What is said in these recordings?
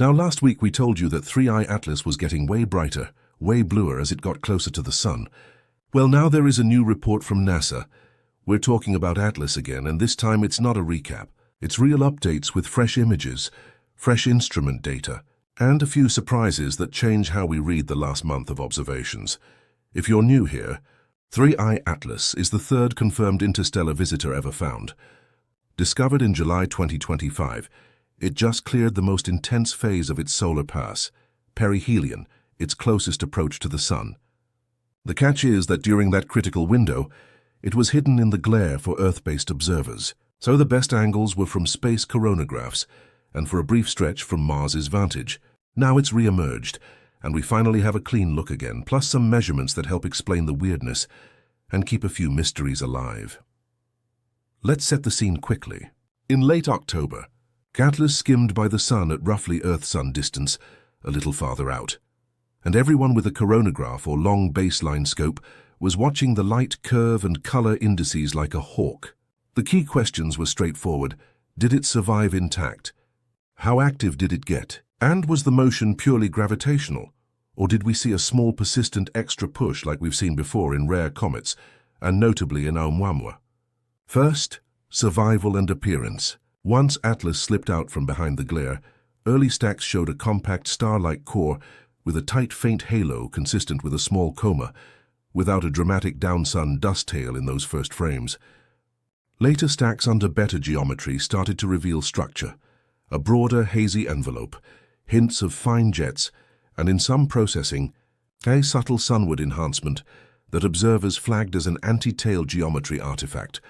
Now, last week we told you that 3i Atlas was getting way brighter, way bluer as it got closer to the Sun. Well, now there is a new report from NASA. We're talking about Atlas again, and this time it's not a recap. It's real updates with fresh images, fresh instrument data, and a few surprises that change how we read the last month of observations. If you're new here, 3i Atlas is the third confirmed interstellar visitor ever found. Discovered in July 2025, it just cleared the most intense phase of its solar pass, perihelion, its closest approach to the Sun. The catch is that during that critical window, it was hidden in the glare for Earth-based observers, so the best angles were from space coronagraphs, and for a brief stretch from Mars's vantage. Now it's re-emerged, and we finally have a clean look again, plus some measurements that help explain the weirdness and keep a few mysteries alive. Let's set the scene quickly. In late October, Atlas skimmed by the Sun at roughly Earth-Sun distance, a little farther out, and everyone with a coronagraph or long baseline scope was watching the light curve and color indices like a hawk. The key questions were straightforward. Did it survive intact? How active did it get? And was the motion purely gravitational? Or did we see a small persistent extra push like we've seen before in rare comets, and notably in Oumuamua? First, survival and appearance. Once Atlas slipped out from behind the glare, early stacks showed a compact star-like core with a tight faint halo consistent with a small coma, without a dramatic down-sun dust tail in those first frames. Later stacks under better geometry started to reveal structure, a broader hazy envelope, hints of fine jets, and in some processing, a subtle sunward enhancement that observers flagged as an anti-tail geometry artifact,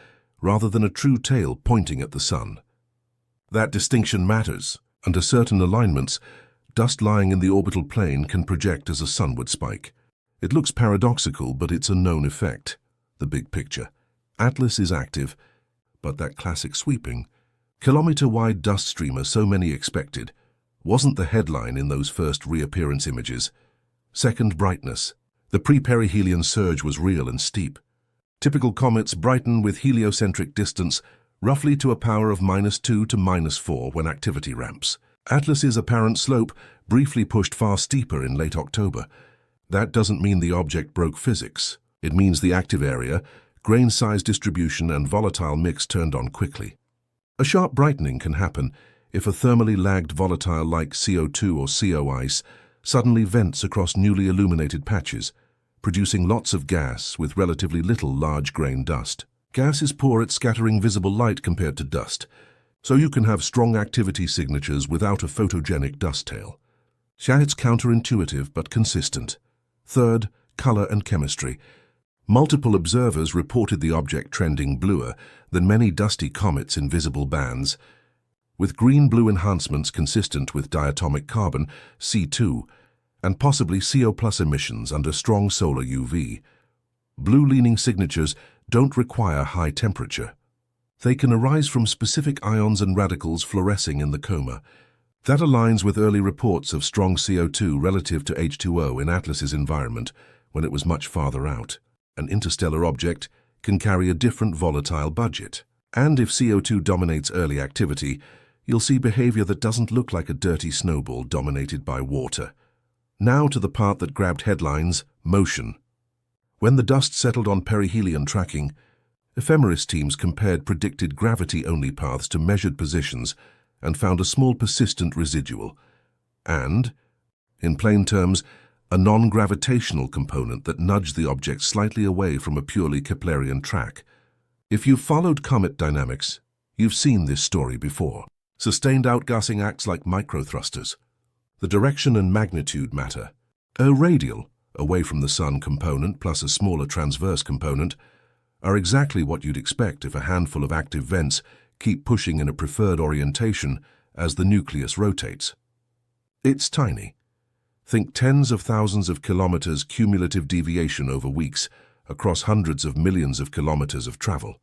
rather than a true tail pointing at the Sun. That distinction matters. Under certain alignments, dust lying in the orbital plane can project as a sunward spike. It looks paradoxical, but it's a known effect. The big picture. Atlas is active, but that classic sweeping, kilometer-wide dust streamer so many expected wasn't the headline in those first reappearance images. Second, brightness. The pre-perihelion surge was real and steep. Typical comets brighten with heliocentric distance roughly to a power of -2 to -4 when activity ramps. Atlas's apparent slope briefly pushed far steeper in late October. That doesn't mean the object broke physics. It means the active area, grain size distribution, and volatile mix turned on quickly. A sharp brightening can happen if a thermally lagged volatile like CO2 or CO ice suddenly vents across newly illuminated patches, producing lots of gas with relatively little large grain dust. Gas is poor at scattering visible light compared to dust, so you can have strong activity signatures without a photogenic dust tail. It's counterintuitive but consistent. Third, color and chemistry. Multiple observers reported the object trending bluer than many dusty comets in visible bands, with green-blue enhancements consistent with diatomic carbon, C2, and possibly CO+ emissions under strong solar UV. Blue-leaning signatures don't require high temperature. They can arise from specific ions and radicals fluorescing in the coma. That aligns with early reports of strong CO2 relative to H2O in Atlas's environment when it was much farther out. An interstellar object can carry a different volatile budget. And if CO2 dominates early activity, you'll see behavior that doesn't look like a dirty snowball dominated by water. Now to the part that grabbed headlines, motion. When the dust settled on perihelion tracking, ephemeris teams compared predicted gravity-only paths to measured positions and found a small persistent residual, and, in plain terms, a non-gravitational component that nudged the object slightly away from a purely Keplerian track. If you've followed comet dynamics, you've seen this story before. Sustained outgassing acts like microthrusters. The direction and magnitude matter. A radial, away from the Sun component plus a smaller transverse component, are exactly what you'd expect if a handful of active vents keep pushing in a preferred orientation as the nucleus rotates. It's tiny. Think tens of thousands of kilometers cumulative deviation over weeks across hundreds of millions of kilometers of travel.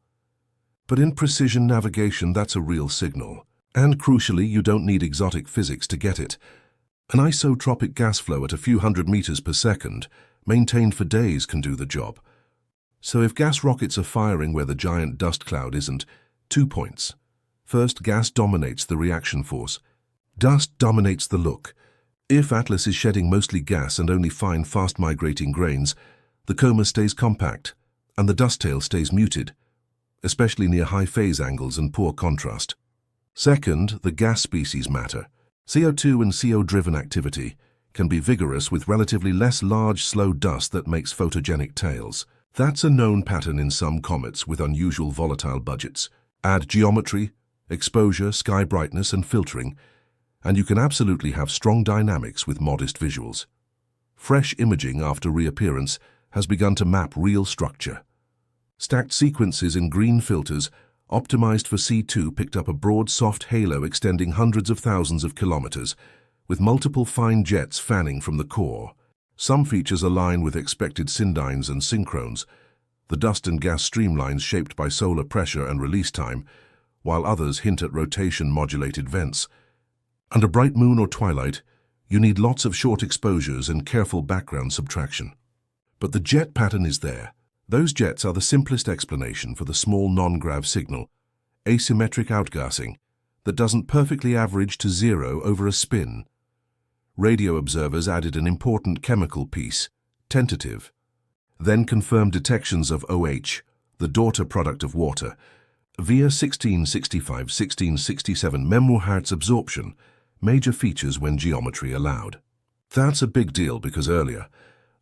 But in precision navigation, that's a real signal. And crucially, you don't need exotic physics to get it. An isotropic gas flow at a few hundred meters per second, maintained for days, can do the job. So if gas rockets are firing where the giant dust cloud isn't, 2 points. First, gas dominates the reaction force. Dust dominates the look. If Atlas is shedding mostly gas and only fine, fast-migrating grains, the coma stays compact, and the dust tail stays muted, especially near high phase angles and poor contrast. Second, the gas species matter. CO2 and CO-driven activity can be vigorous with relatively less large, slow dust that makes photogenic tails. That's a known pattern in some comets with unusual volatile budgets. Add geometry, exposure, sky brightness, and filtering, and you can absolutely have strong dynamics with modest visuals. Fresh imaging after reappearance has begun to map real structure. Stacked sequences in green filters, optimized for C2, picked up a broad, soft halo extending hundreds of thousands of kilometers, with multiple fine jets fanning from the core. Some features align with expected syndines and synchrones, the dust and gas streamlines shaped by solar pressure and release time, while others hint at rotation-modulated vents. Under bright moon or twilight, you need lots of short exposures and careful background subtraction. But the jet pattern is there. Those jets are the simplest explanation for the small non-grav signal, asymmetric outgassing, that doesn't perfectly average to zero over a spin. Radio observers added an important chemical piece, tentative, then confirmed detections of OH, the daughter product of water, via 1665-1667 memohertz absorption, major features when geometry allowed. That's a big deal because earlier,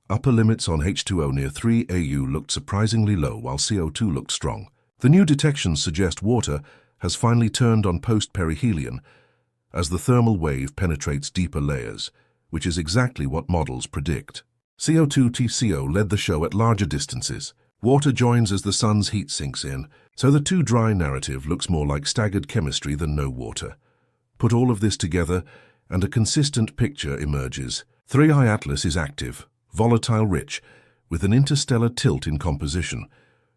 upper limits on H2O near 3 AU looked surprisingly low while CO2 looked strong. The new detections suggest water has finally turned on post-perihelion as the thermal wave penetrates deeper layers, which is exactly what models predict. CO2 TCO led the show at larger distances. Water joins as the sun's heat sinks in, so the too dry narrative looks more like staggered chemistry than no water. Put all of this together, and a consistent picture emerges. 3I Atlas is active, volatile-rich, with an interstellar tilt in composition,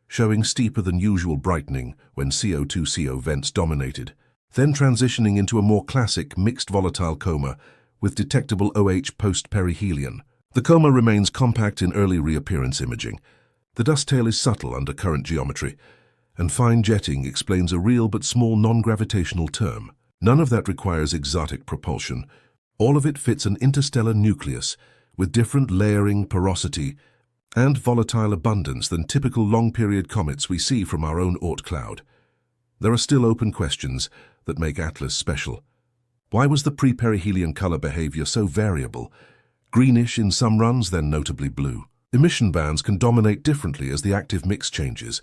showing steeper than usual brightening when CO2-CO vents dominated, then transitioning into a more classic mixed volatile coma with detectable OH post-perihelion. The coma remains compact in early reappearance imaging. The dust tail is subtle under current geometry, and fine jetting explains a real but small non-gravitational term. None of that requires exotic propulsion. All of it fits an interstellar nucleus with different layering, porosity, and volatile abundance than typical long-period comets we see from our own Oort cloud. There are still open questions that make Atlas special. Why was the pre-perihelion color behavior so variable? Greenish in some runs, then notably blue. Emission bands can dominate differently as the active mix changes,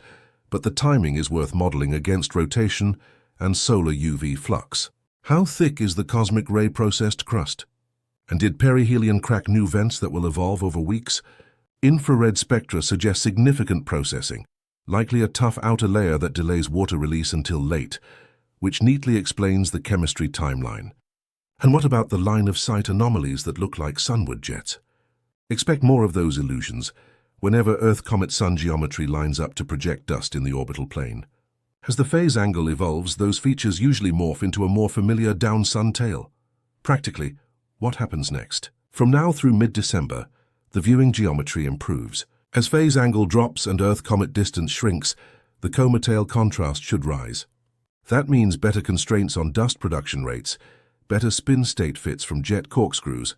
but the timing is worth modeling against rotation and solar UV flux. How thick is the cosmic ray-processed crust? And did perihelion crack new vents that will evolve over weeks? Infrared spectra suggest significant processing, likely a tough outer layer that delays water release until late, which neatly explains the chemistry timeline. And what about the line-of-sight anomalies that look like sunward jets? Expect more of those illusions whenever Earth-Comet-Sun geometry lines up to project dust in the orbital plane. As the phase angle evolves, those features usually morph into a more familiar down-sun tail. Practically, what happens next? From now through mid-December, the viewing geometry improves. As phase angle drops and Earth-Comet distance shrinks, the coma tail contrast should rise. That means better constraints on dust production rates, better spin state fits from jet corkscrews,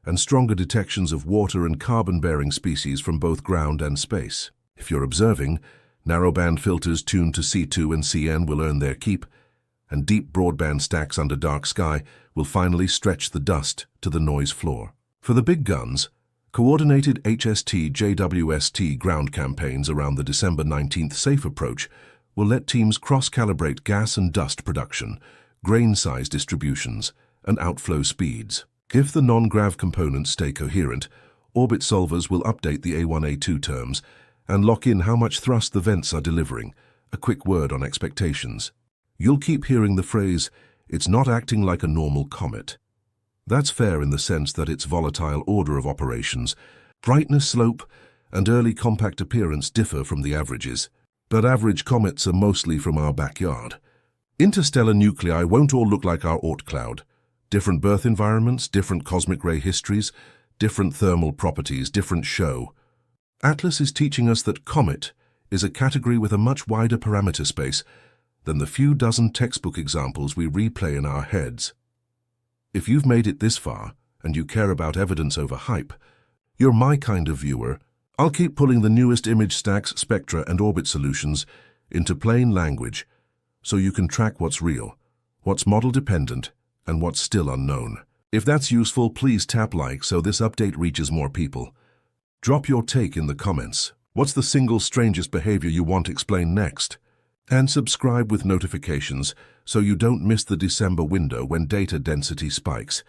and stronger detections of water and carbon-bearing species from both ground and space. If you're observing, narrowband filters tuned to C2 and CN will earn their keep, and deep broadband stacks under dark sky will finally stretch the dust to the noise floor. For the big guns, coordinated HST-JWST ground campaigns around the December 19th safe approach will let teams cross-calibrate gas and dust production, grain size distributions, and outflow speeds. If the non-grav components stay coherent, orbit solvers will update the A1-A2 terms and lock in how much thrust the vents are delivering. A quick word on expectations. You'll keep hearing the phrase, "It's not acting like a normal comet." That's fair in the sense that its volatile order of operations, brightness slope, and early compact appearance differ from the averages. But average comets are mostly from our backyard. Interstellar nuclei won't all look like our Oort cloud. Different birth environments, different cosmic ray histories, different thermal properties, different show. Atlas is teaching us that comet is a category with a much wider parameter space than the few dozen textbook examples we replay in our heads. If you've made it this far, and you care about evidence over hype, you're my kind of viewer. I'll keep pulling the newest image stacks, spectra, and orbit solutions into plain language so you can track what's real, what's model-dependent, and what's still unknown. If that's useful, please tap like so this update reaches more people. Drop your take in the comments. What's the single strangest behavior you want explained next? And subscribe with notifications so you don't miss the December window when data density spikes.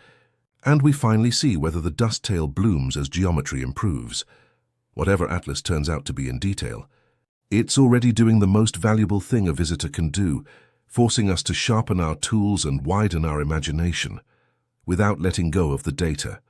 And we finally see whether the dust tail blooms as geometry improves. Whatever Atlas turns out to be in detail, it's already doing the most valuable thing a visitor can do, forcing us to sharpen our tools and widen our imagination, without letting go of the data.